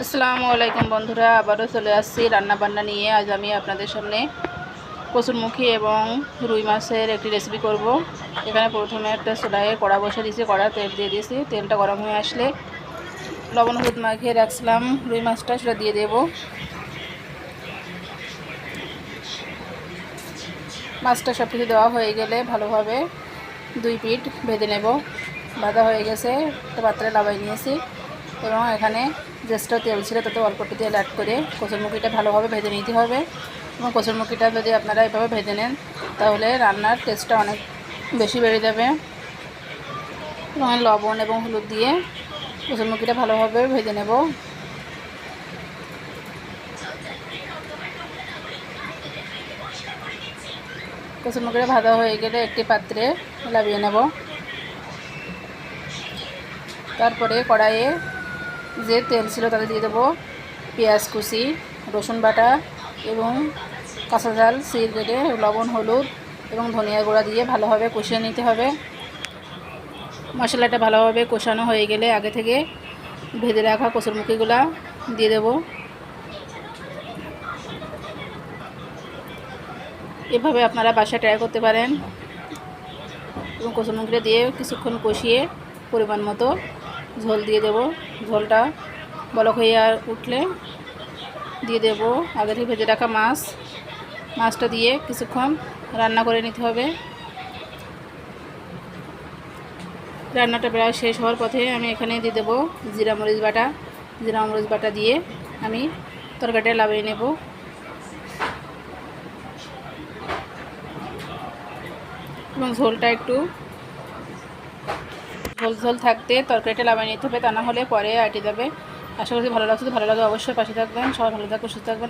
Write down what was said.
আসসালামু আলাইকুম বন্ধুরা, আবারও চলে আসছি রান্নাবান্না নিয়ে। আজ আমি আপনাদের সামনে কচুরমুখী এবং রুই মাছের একটি রেসিপি করব। এখানে প্রথমে একটা চুলায় কড়া বসে দিয়েছি, কড়া তেল দিয়ে দিয়েছি। তেলটা গরম হয়ে আসলে লবণ হলুদ মাখিয়ে রাখছিলাম রুই মাছটা, সেটা দিয়ে দেব। মাছটা সব কিছু দেওয়া হয়ে গেলে ভালোভাবে 2 পিঠ ভেজে নেব। ভাজা হয়ে গেছে, একটা পাত্রে লাবাই নিয়েছি এবং এখানে যেটা তেল ছিল তাতে অল্প একটু তেল অ্যাড করে কচুরমুখীটা ভালোভাবে ভেজে নিতে হবে। এবং কচুরমুখীটা যদি আপনারা এভাবে ভেজে নেন তাহলে রান্নার টেস্টটা অনেক বেশি বেড়ে যাবে। এবং লবণ এবং হলুদ দিয়ে কচুরমুখীটা ভালোভাবে ভেজে নেব। কচুরমুখীটা ভাজা হয়ে গেলে একটি পাত্রে লাভিয়ে নেব। তারপরে কড়াইয়ে যে তেল ছিল তাতে দিয়ে দেবো পেঁয়াজ কুচি, রসুন বাটা এবং কাঁচা ঝাল চিড়ে কেটে, লবণ হলুদ এবং ধনিয়া গুঁড়া দিয়ে ভালোভাবে কষিয়ে নিতে হবে। মশলাটা ভালোভাবে কষানো হয়ে গেলে আগে থেকে ভেজে রাখা কচুরমুখীগুলা দিয়ে দেব। এভাবে আপনারা বাসায় ট্রাই করতে পারেন। এবং কচুরমুখীটা দিয়ে কিছুক্ষণ কষিয়ে পরিমাণ মতো ঝোল দিয়ে দেব। ঝোলটা বলক হয়ে উঠলে দিয়ে দেব আগে থেকে ভেজে রাখা মাছটা দিয়ে কিছুক্ষণ রান্না করে নিতে হবে। রান্নাটা প্রায় শেষ হওয়ার পথে আমি এখানে দিয়ে দেবো জিরা মরিচ বাটা দিয়ে আমি তরকারিটা লাভিয়ে নেব। এবং ঝোলটা একটু ঝোল থাকতে তরকারিটা লাভিয়ে নিতে হবে, তা না হলে পরে আটে যাবে। আশা করছি ভালো লাগছে। ভালো লাগে অবশ্যই পাশে থাকবেন। সবাই ভালো থাকবেন, সুস্থ থাকবেন।